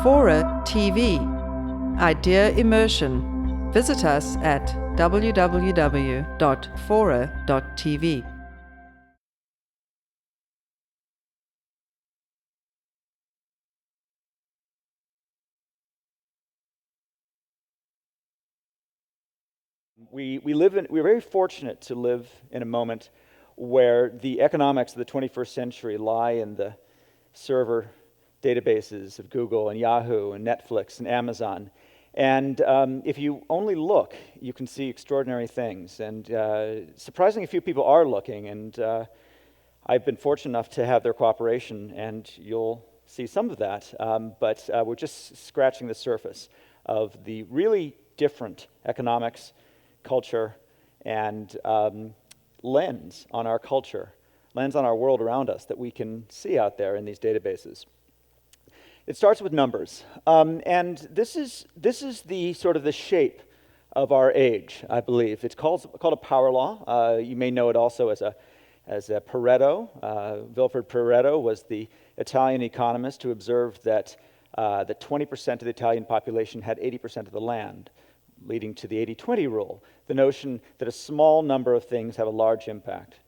FORA.tv. Idea Immersion. Visit us at www.FORA.tv. We're very fortunate to live in a moment where the economics of the 21st century lie in the server databases of Google and Yahoo and Netflix and Amazon. And if you only look, you can see extraordinary things. And surprisingly few people are looking, and I've been fortunate enough to have their cooperation, and you'll see some of that. But we're just scratching the surface of the really different economics, culture, and lens on our culture, lens on our world around us that we can see out there in these databases. It starts with numbers, and this is the sort of the shape of our age, I believe. It's called a power law. You may know it also as a Pareto. Vilfred Pareto was the Italian economist who observed that 20% of the Italian population had 80% of the land, leading to the 80-20 rule, the notion that a small number of things have a large impact.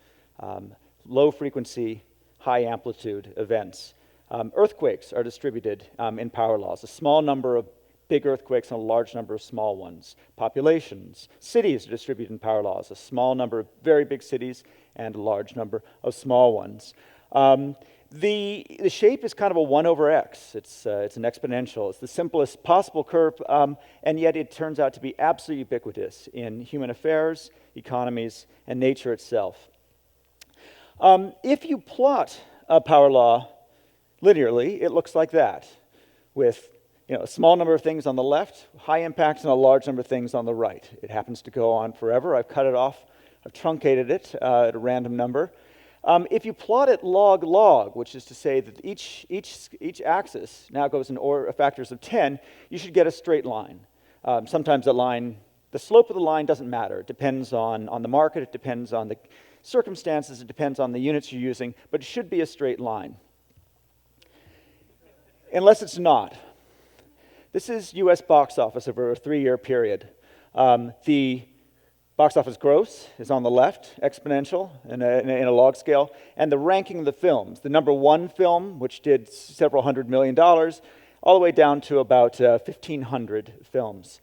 Low frequency, high amplitude events. Earthquakes are distributed in power laws. A small number of big earthquakes and a large number of small ones. Populations, cities are distributed in power laws. A small number of very big cities and a large number of small ones. The shape is kind of a 1 over x. It's an exponential. It's the simplest possible curve, and yet it turns out to be absolutely ubiquitous in human affairs, economies, and nature itself. If you plot a power law linearly, it looks like that, with a small number of things on the left, high impacts, and a large number of things on the right. It happens to go on forever. I've cut it off. I've truncated it at a random number. If you plot it log-log, which is to say that each axis now goes in factors of 10, you should get a straight line. Sometimes the slope of the line doesn't matter. It depends on the market, it depends on the circumstances, it depends on the units you're using, but it should be a straight line. Unless it's not. This is US box office over a 3-year period. The box office gross is on the left, exponential, in a log scale, and the ranking of the films. The number 1 film, which did several $100 million, all the way down to about 1,500 films.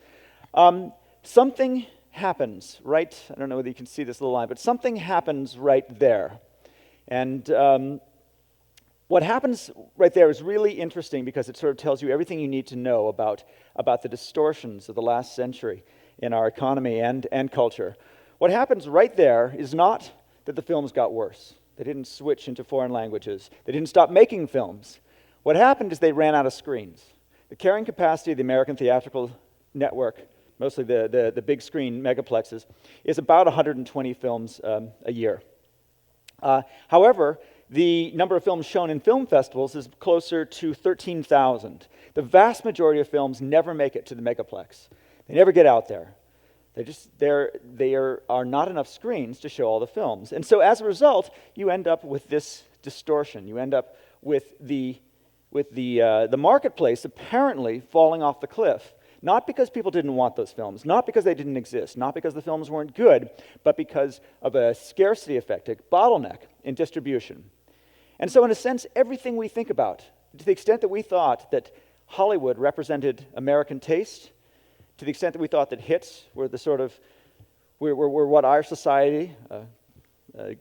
Something happens right, I don't know whether you can see this little line, but something happens right there. And what happens right there is really interesting because it sort of tells you everything you need to know about the distortions of the last century in our economy and culture. What happens right there is not that the films got worse. They didn't switch into foreign languages. They didn't stop making films. What happened is they ran out of screens. The carrying capacity of the American theatrical network, mostly the big screen megaplexes, is about 120 films a year. However, the number of films shown in film festivals is closer to 13,000. The vast majority of films never make it to the megaplex. They never get out there. There are not enough screens to show all the films. And so as a result, you end up with this distortion. You end up with the marketplace apparently falling off the cliff. Not because people didn't want those films, not because they didn't exist, not because the films weren't good, but because of a scarcity effect, a bottleneck in distribution. And so in a sense, everything we think about, to the extent that we thought that Hollywood represented American taste, to the extent that we thought that hits were the sort of, were what our society,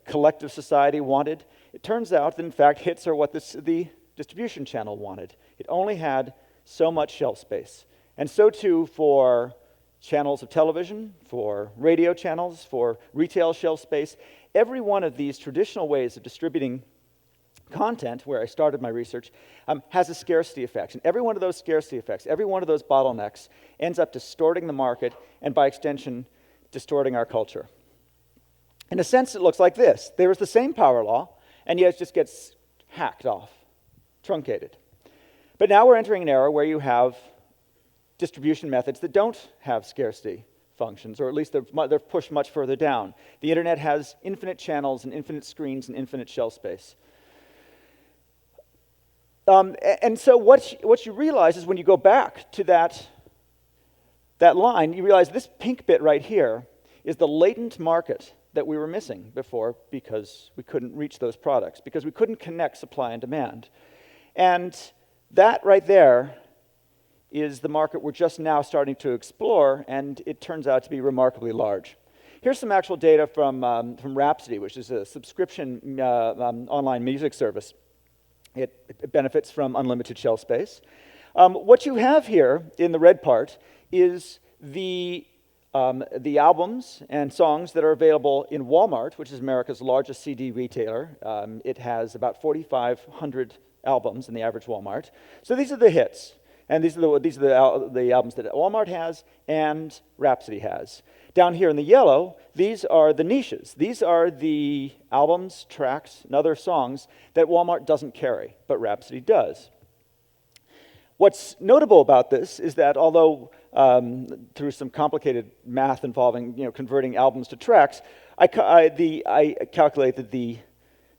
collective society wanted, it turns out that in fact hits are what the distribution channel wanted. It only had so much shelf space. And so too for channels of television, for radio channels, for retail shelf space. Every one of these traditional ways of distributing content, where I started my research, has a scarcity effect. And every one of those scarcity effects, every one of those bottlenecks ends up distorting the market and by extension, distorting our culture. In a sense, it looks like this. There is the same power law, and yet it just gets hacked off, truncated. But now we're entering an era where you have distribution methods that don't have scarcity functions, or at least they're pushed much further down. The internet has infinite channels and infinite screens and infinite shelf space. And so what you realize is when you go back to that line, you realize this pink bit right here is the latent market that we were missing before because we couldn't reach those products, because we couldn't connect supply and demand. And that right there is the market we're just now starting to explore, and it turns out to be remarkably large. Here's some actual data from Rhapsody, which is a subscription online music service. It benefits from unlimited shelf space. What you have here in the red part is the albums and songs that are available in Walmart, which is America's largest CD retailer. It has about 4,500 albums in the average Walmart. So these are the hits, and these are the albums that Walmart has and Rhapsody has. Down here in the yellow, these are the niches. These are the albums, tracks, and other songs that Walmart doesn't carry, but Rhapsody does. What's notable about this is that although through some complicated math involving converting albums to tracks, I calculate that the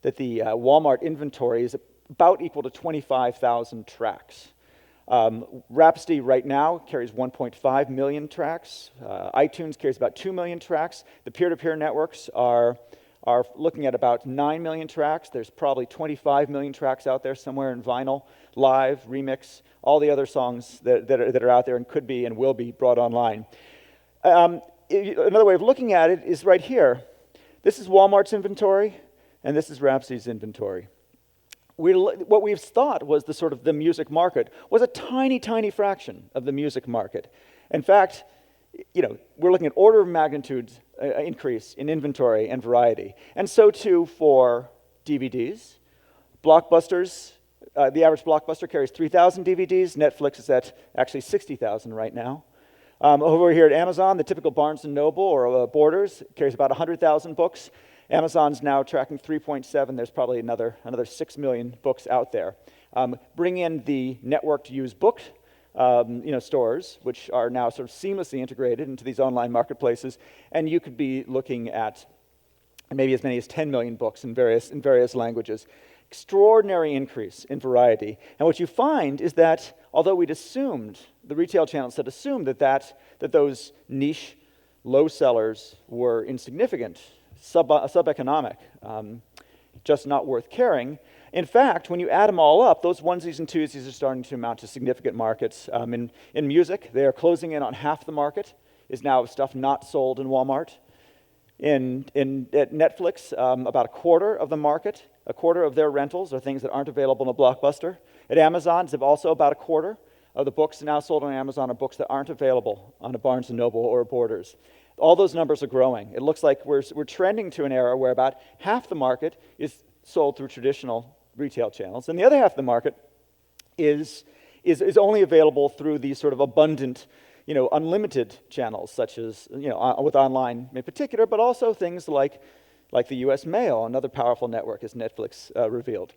Walmart inventory is about equal to 25,000 tracks. Rhapsody right now carries 1.5 million tracks. iTunes carries about 2 million tracks. The peer-to-peer networks are looking at about 9 million tracks. There's probably 25 million tracks out there somewhere in vinyl, live, remix, all the other songs that are out there and could be and will be brought online. Another way of looking at it is right here. This is Walmart's inventory, and this is Rhapsody's inventory. What we've thought was the music market was a tiny, tiny fraction of the music market. In fact, we're looking at order of magnitude increase in inventory and variety. And so too for DVDs. Blockbusters, the average Blockbuster carries 3,000 DVDs. Netflix is at actually 60,000 right now. Over here at Amazon, the typical Barnes & Noble or Borders carries about 100,000 books. Amazon's now tracking 3.7. There's probably another 6 million books out there. Bring in the networked used book stores, which are now sort of seamlessly integrated into these online marketplaces, and you could be looking at maybe as many as 10 million books in various languages. Extraordinary increase in variety. And what you find is that although the retail channels had assumed that those niche low sellers were insignificant, sub-economic, just not worth carrying. In fact, when you add them all up, those onesies and twosies are starting to amount to significant markets. In music, they are closing in on half the market, is now stuff not sold in Walmart. At Netflix, about a quarter of the market, a quarter of their rentals are things that aren't available in a Blockbuster. At Amazon, it's also about a quarter of the books now sold on Amazon are books that aren't available on a Barnes & Noble or a Borders. All those numbers are growing. It looks like we're trending to an era where about half the market is sold through traditional retail channels, and the other half of the market is only available through these sort of abundant, unlimited channels, such as with online in particular, but also things like the U.S. Mail, another powerful network, as Netflix revealed.